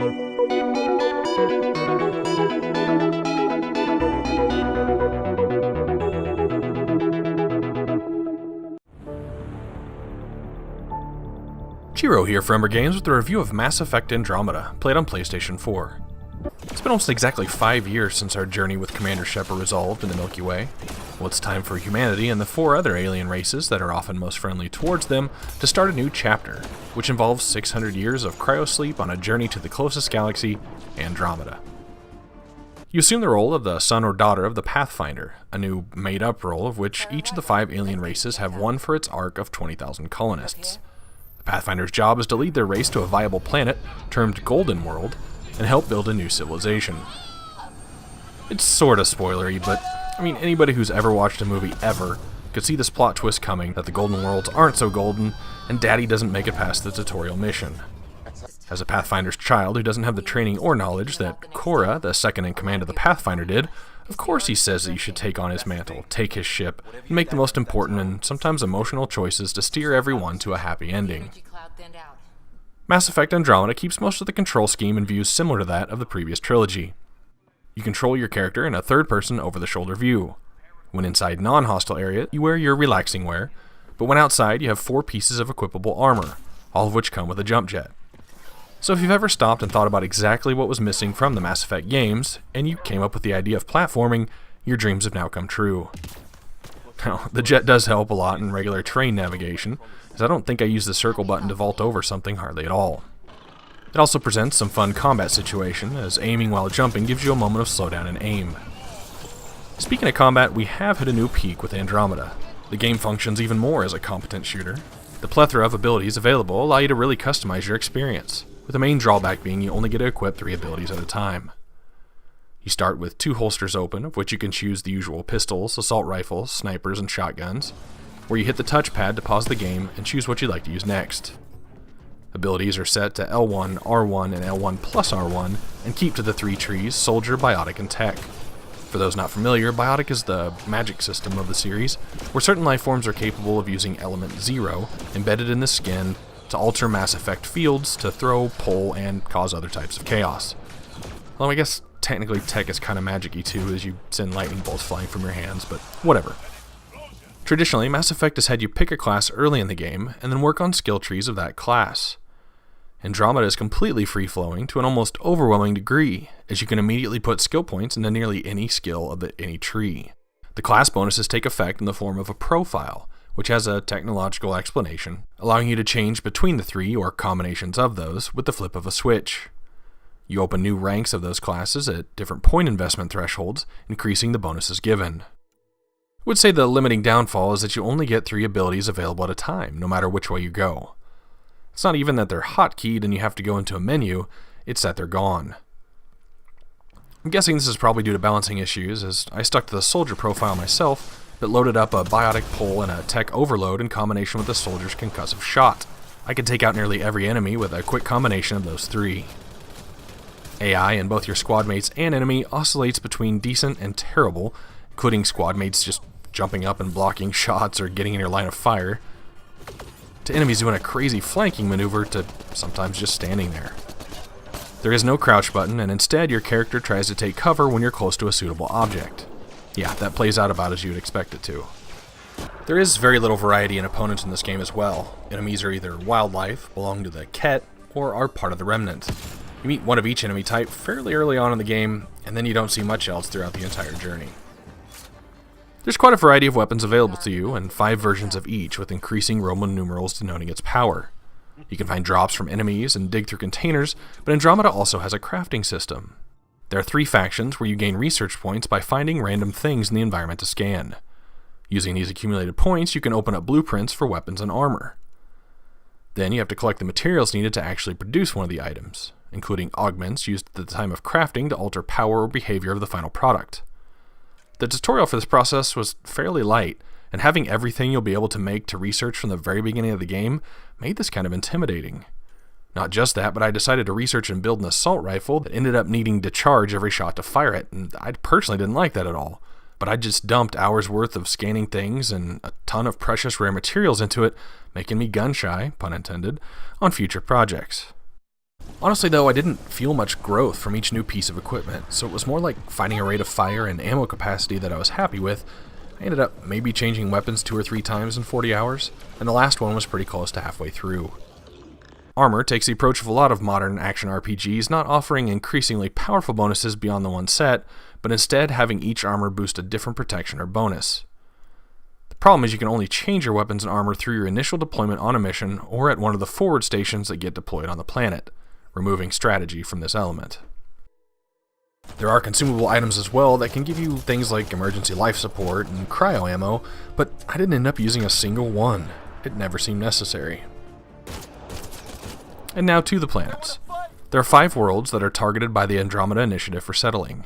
Chiro here for Umbra Games with a review of Mass Effect Andromeda, played on PlayStation 4. It's been almost exactly 5 years since our journey with Commander Shepard resolved in the Milky Way. Well, it's time for humanity and the 4 other alien races that are often most friendly towards them to start a new chapter, which involves 600 years of cryosleep on a journey to the closest galaxy, Andromeda. You assume the role of the son or daughter of the Pathfinder, a new made-up role of which each of the 5 alien races have one for its arc of 20,000 colonists. Pathfinder's job is to lead their race to a viable planet, termed Golden World, and help build a new civilization. It's sorta spoilery, but anybody who's ever watched a movie ever could see this plot twist coming that the Golden Worlds aren't so golden, and Daddy doesn't make it past the tutorial mission. As a Pathfinder's child who doesn't have the training or knowledge that Cora, the second in command of the Pathfinder, did, of course he says that you should take on his mantle, take his ship, and make the most important and sometimes emotional choices to steer everyone to a happy ending. Mass Effect Andromeda keeps most of the control scheme and views similar to that of the previous trilogy. You control your character in a third-person over-the-shoulder view. When inside non-hostile area, you wear your relaxing wear, but when outside, you have 4 pieces of equipable armor, all of which come with a jump jet. So if you've ever stopped and thought about exactly what was missing from the Mass Effect games, and you came up with the idea of platforming, your dreams have now come true. Now, the jet does help a lot in regular terrain navigation, as I don't think I use the circle button to vault over something hardly at all. It also presents some fun combat situation, as aiming while jumping gives you a moment of slowdown and aim. Speaking of combat, we have hit a new peak with Andromeda. The game functions even more as a competent shooter. The plethora of abilities available allow you to really customize your experience, with the main drawback being you only get to equip 3 abilities at a time. You start with 2 holsters open, of which you can choose the usual pistols, assault rifles, snipers, and shotguns, where you hit the touchpad to pause the game and choose what you'd like to use next. Abilities are set to L1, R1, and L1 plus R1, and keep to the 3 trees, Soldier, Biotic, and Tech. For those not familiar, Biotic is the magic system of the series, where certain life forms are capable of using Element 0, embedded in the skin, to alter Mass Effect fields, to throw, pull, and cause other types of chaos. Well, I guess technically Tech is kind of magic-y too, as you send lightning bolts flying from your hands, but whatever. Traditionally, Mass Effect has had you pick a class early in the game, and then work on skill trees of that class. Andromeda is completely free-flowing to an almost overwhelming degree, as you can immediately put skill points into nearly any skill of any tree. The class bonuses take effect in the form of a profile, which has a technological explanation, allowing you to change between the 3 or combinations of those with the flip of a switch. You open new ranks of those classes at different point investment thresholds, increasing the bonuses given. I would say the limiting downfall is that you only get 3 abilities available at a time, no matter which way you go. It's not even that they're hotkeyed and you have to go into a menu, it's that they're gone. I'm guessing this is probably due to balancing issues, as I stuck to the soldier profile myself, but loaded up a biotic pull and a tech overload in combination with the soldier's concussive shot. I could take out nearly every enemy with a quick combination of those 3. AI in both your squad mates and enemy oscillates between decent and terrible, including squad mates just jumping up and blocking shots or getting in your line of fire, to enemies doing a crazy flanking maneuver to sometimes just standing there. There is no crouch button, and instead your character tries to take cover when you're close to a suitable object. Yeah, that plays out about as you'd expect it to. There is very little variety in opponents in this game as well. Enemies are either wildlife, belong to the Kett, or are part of the Remnant. You meet one of each enemy type fairly early on in the game, and then you don't see much else throughout the entire journey. There's quite a variety of weapons available to you, and 5 versions of each with increasing Roman numerals denoting its power. You can find drops from enemies and dig through containers, but Andromeda also has a crafting system. There are 3 factions where you gain research points by finding random things in the environment to scan. Using these accumulated points, you can open up blueprints for weapons and armor. Then you have to collect the materials needed to actually produce one of the items, including augments used at the time of crafting to alter power or behavior of the final product. The tutorial for this process was fairly light, and having everything you'll be able to make to research from the very beginning of the game made this kind of intimidating. Not just that, but I decided to research and build an assault rifle that ended up needing to charge every shot to fire it, and I personally didn't like that at all. But I just dumped hours worth of scanning things and a ton of precious rare materials into it, making me gun-shy, pun intended, on future projects. Honestly though, I didn't feel much growth from each new piece of equipment, so it was more like finding a rate of fire and ammo capacity that I was happy with. I ended up maybe changing weapons 2 or 3 times in 40 hours, and the last one was pretty close to halfway through. Armor takes the approach of a lot of modern action RPGs, not offering increasingly powerful bonuses beyond the one set, but instead having each armor boost a different protection or bonus. The problem is you can only change your weapons and armor through your initial deployment on a mission or at one of the forward stations that get deployed on the planet, removing strategy from this element. There are consumable items as well that can give you things like emergency life support and cryo ammo, but I didn't end up using a single one. It never seemed necessary. And now to the planets. There are 5 worlds that are targeted by the Andromeda Initiative for settling.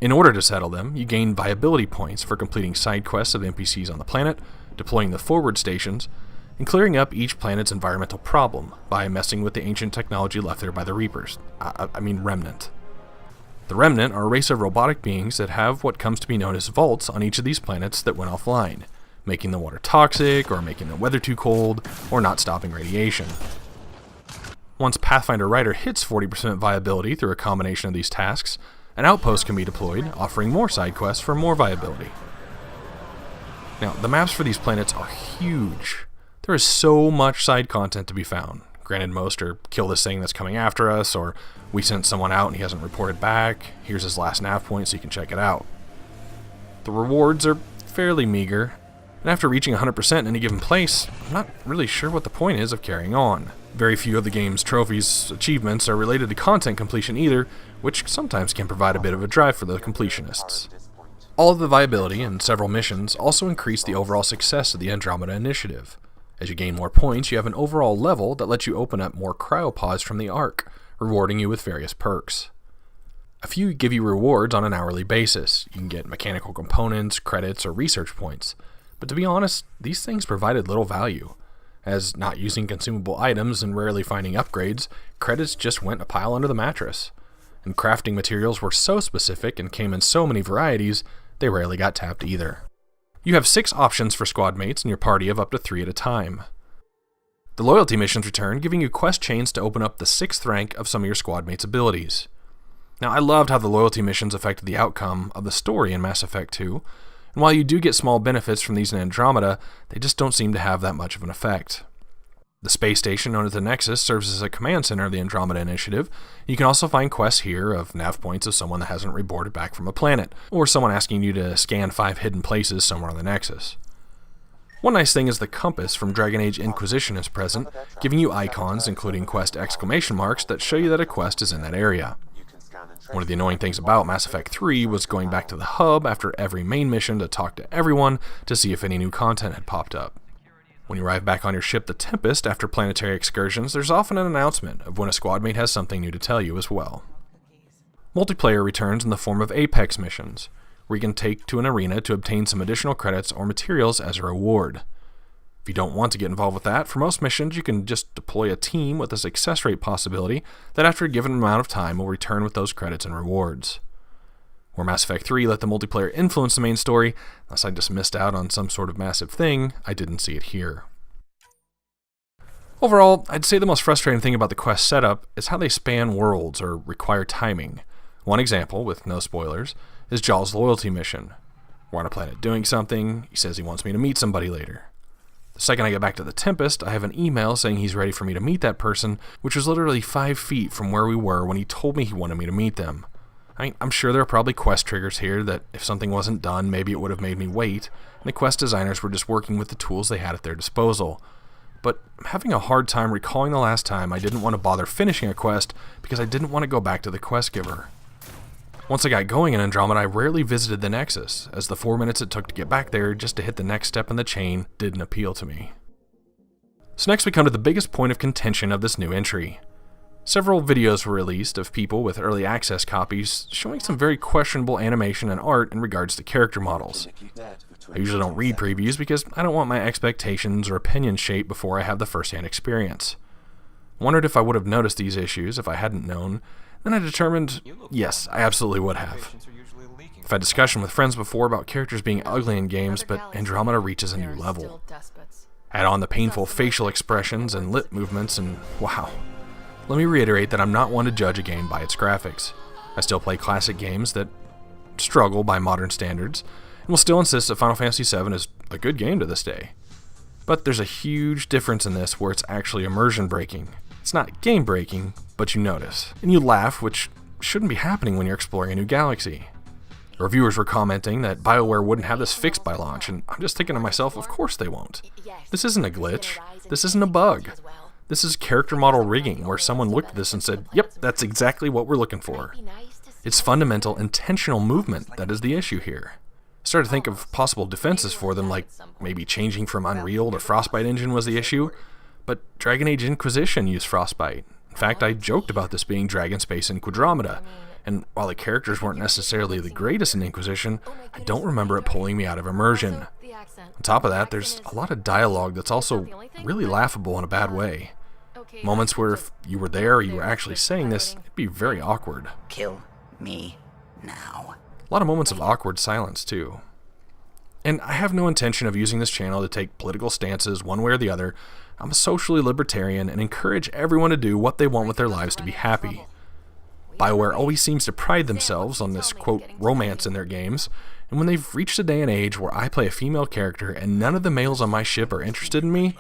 In order to settle them, you gain viability points for completing side quests of NPCs on the planet, deploying the forward stations, and clearing up each planet's environmental problem by messing with the ancient technology left there by the Reapers. I mean Remnant. The Remnant are a race of robotic beings that have what comes to be known as vaults on each of these planets that went offline, making the water toxic, or making the weather too cold, or not stopping radiation. Once Pathfinder Rider hits 40% viability through a combination of these tasks, an outpost can be deployed, offering more side quests for more viability. Now, the maps for these planets are huge. There is so much side content to be found. Granted, most are kill this thing that's coming after us, or we sent someone out and he hasn't reported back, here's his last nav point so you can check it out. The rewards are fairly meager, and after reaching 100% in any given place, I'm not really sure what the point is of carrying on. Very few of the game's trophies, achievements are related to content completion either, which sometimes can provide a bit of a drive for the completionists. All of the viability and several missions also increase the overall success of the Andromeda Initiative. As you gain more points, you have an overall level that lets you open up more cryopods from the Ark, rewarding you with various perks. A few give you rewards on an hourly basis. You can get mechanical components, credits, or research points. But to be honest, these things provided little value. As not using consumable items and rarely finding upgrades, credits just went a pile under the mattress. And crafting materials were so specific and came in so many varieties, they rarely got tapped either. You have 6 options for squad mates in your party of up to 3 at a time. The loyalty missions return, giving you quest chains to open up the 6th rank of some of your squad mates' abilities. Now, I loved how the loyalty missions affected the outcome of the story in Mass Effect 2, and while you do get small benefits from these in Andromeda, they just don't seem to have that much of an effect. The space station known as the Nexus serves as a command center of the Andromeda Initiative. You can also find quests here of nav points of someone that hasn't reported back from a planet, or someone asking you to scan 5 hidden places somewhere on the Nexus. One nice thing is the compass from Dragon Age Inquisition is present, giving you icons including quest exclamation marks that show you that a quest is in that area. One of the annoying things about Mass Effect 3 was going back to the hub after every main mission to talk to everyone to see if any new content had popped up. When you arrive back on your ship, the Tempest, after planetary excursions, there's often an announcement of when a squad mate has something new to tell you as well. Multiplayer returns in the form of Apex missions, where you can take to an arena to obtain some additional credits or materials as a reward. If you don't want to get involved with that, for most missions you can just deploy a team with a success rate possibility that after a given amount of time will return with those credits and rewards. Where Mass Effect 3 let the multiplayer influence the main story, unless I just missed out on some sort of massive thing, I didn't see it here. Overall, I'd say the most frustrating thing about the quest setup is how they span worlds or require timing. One example, with no spoilers, is Jaw's loyalty mission. We're on a planet doing something, he says he wants me to meet somebody later. The second I get back to the Tempest, I have an email saying he's ready for me to meet that person, which was literally 5 feet from where we were when he told me he wanted me to meet them. I'm sure there are probably quest triggers here that if something wasn't done, maybe it would have made me wait, and the quest designers were just working with the tools they had at their disposal. But I'm having a hard time recalling the last time I didn't want to bother finishing a quest because I didn't want to go back to the quest giver. Once I got going in Andromeda, I rarely visited the Nexus, as the 4 minutes it took to get back there just to hit the next step in the chain didn't appeal to me. So next we come to the biggest point of contention of this new entry. Several videos were released of people with early access copies showing some very questionable animation and art in regards to character models. I usually don't read previews because I don't want my expectations or opinions shaped before I have the first-hand experience. I wondered if I would have noticed these issues if I hadn't known, then I determined, yes, I absolutely would have. I've had discussion with friends before about characters being ugly in games, but Andromeda reaches a new level. Add on the painful facial expressions and lip movements and wow. let me reiterate that I'm not one to judge a game by its graphics. I still play classic games that struggle by modern standards, and will still insist that Final Fantasy VII is a good game to this day. But there's a huge difference in this where it's actually immersion breaking. It's not game breaking, but you notice. And you laugh, which shouldn't be happening when you're exploring a new galaxy. Reviewers were commenting that Bioware wouldn't have this fixed by launch, and I'm just thinking to myself, of course they won't. This isn't a glitch. This isn't a bug. This is character model rigging, where someone looked at this and said, yep, that's exactly what we're looking for. It's fundamental, intentional movement that is the issue here. I started to think of possible defenses for them, like maybe changing from Unreal to Frostbite engine was the issue, but Dragon Age Inquisition used Frostbite. In fact, I joked about this being Dragon Space in Andromeda, and while the characters weren't necessarily the greatest in Inquisition, I don't remember it pulling me out of immersion. On top of that, there's a lot of dialogue that's also really laughable in a bad way. Moments where if you were there or you were actually saying this, it'd be very awkward. Kill me now. A lot of moments of awkward silence, too. And I have no intention of using this channel to take political stances one way or the other. I'm a socially libertarian and encourage everyone to do what they want with their lives to be happy. Bioware always seems to pride themselves on this, quote, romance in their games, and when they've reached a day and age where I play a female character and none of the males on my ship are interested in me,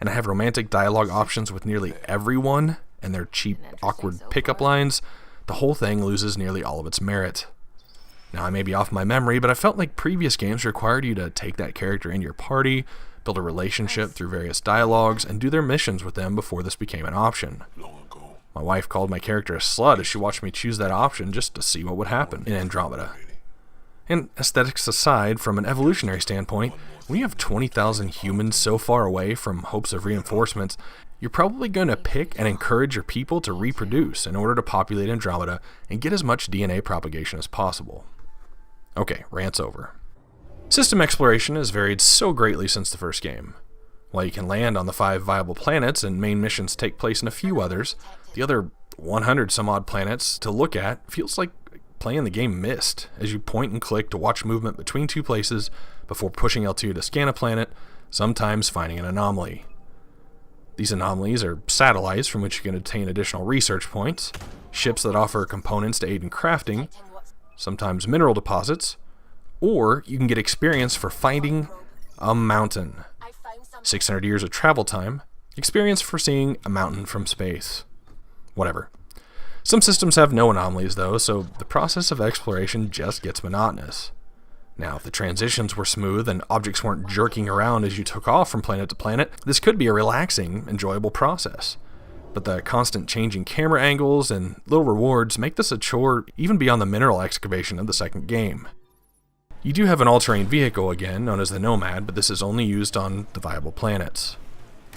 and I have romantic dialogue options with nearly everyone and their cheap, awkward pickup lines, the whole thing loses nearly all of its merit. Now, I may be off my memory, but I felt like previous games required you to take that character into your party, build a relationship through various dialogues, and do their missions with them before this became an option. My wife called my character a slut as she watched me choose that option just to see what would happen in Andromeda. And aesthetics aside, from an evolutionary standpoint, when you have 20,000 humans so far away from hopes of reinforcements, you're probably going to pick and encourage your people to reproduce in order to populate Andromeda and get as much DNA propagation as possible. Okay, rant's over. System exploration has varied so greatly since the first game. While you can land on the 5 viable planets and main missions take place in a few others, the other 100 some odd planets to look at feels like playing the game Myst, as you point and click to watch movement between 2 places before pushing L2 to scan a planet, sometimes finding an anomaly. These anomalies are satellites from which you can obtain additional research points, ships that offer components to aid in crafting, sometimes mineral deposits, or you can get experience for finding a mountain. 600 years of travel time, experience for seeing a mountain from space. Whatever. Some systems have no anomalies though, so the process of exploration just gets monotonous. Now, if the transitions were smooth and objects weren't jerking around as you took off from planet to planet, this could be a relaxing, enjoyable process. But the constant changing camera angles and little rewards make this a chore even beyond the mineral excavation of the second game. You do have an all-terrain vehicle again, known as the Nomad, but this is only used on the viable planets.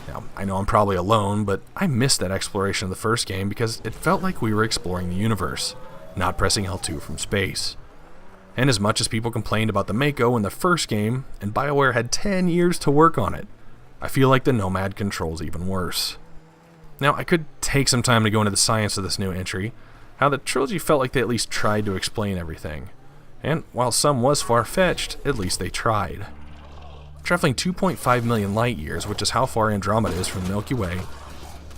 Now, I know I'm probably alone, but I missed that exploration of the first game because it felt like we were exploring the universe, not pressing L2 from space. And as much as people complained about the Mako in the first game, and Bioware had 10 years to work on it, I feel like the Nomad controls even worse. Now, I could take some time to go into the science of this new entry, how the trilogy felt like they at least tried to explain everything. And while some was far-fetched, at least they tried. Traveling 2.5 million light years, which is how far Andromeda is from the Milky Way,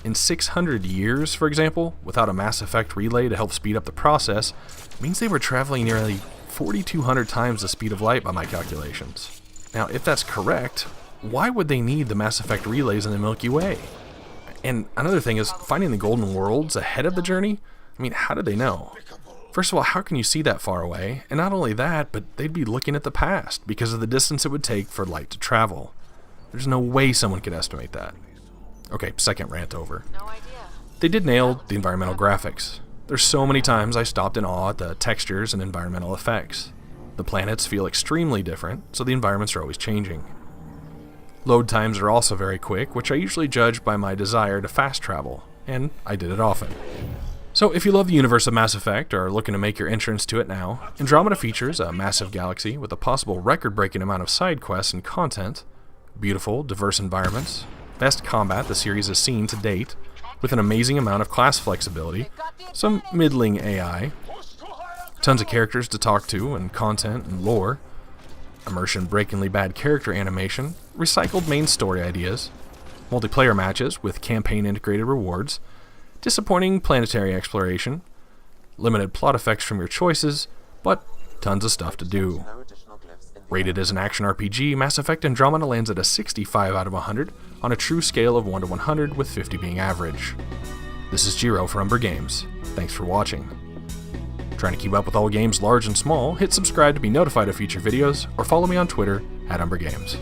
in 600 years, for example, without a Mass Effect relay to help speed up the process, means they were traveling nearly 4,200 times the speed of light by my calculations. Now, if that's correct, why would they need the Mass Effect relays in the Milky Way? And another thing is, finding the Golden Worlds ahead of the journey? I mean, how did they know? First of all, how can you see that far away? And not only that, but they'd be looking at the past because of the distance it would take for light to travel. There's no way someone could estimate that. Okay, second rant over. They did nail the environmental graphics. There's so many times I stopped in awe at the textures and environmental effects. The planets feel extremely different, so the environments are always changing. Load times are also very quick, which I usually judge by my desire to fast travel, and I did it often. So if you love the universe of Mass Effect or are looking to make your entrance to it now, Andromeda features a massive galaxy with a possible record-breaking amount of side quests and content, beautiful, diverse environments, best combat the series has seen to date, with an amazing amount of class flexibility, some middling AI, tons of characters to talk to and content and lore, immersion-breakingly bad character animation, recycled main story ideas, multiplayer matches with campaign-integrated rewards, disappointing planetary exploration, limited plot effects from your choices, but tons of stuff to do. Rated as an action RPG, Mass Effect Andromeda lands at a 65 out of 100 on a true scale of 1 to 100, with 50 being average. This is Jiro for Umbra Games. Thanks for watching. Trying to keep up with all games large and small? Hit subscribe to be notified of future videos, or follow me on Twitter @Umbra Games.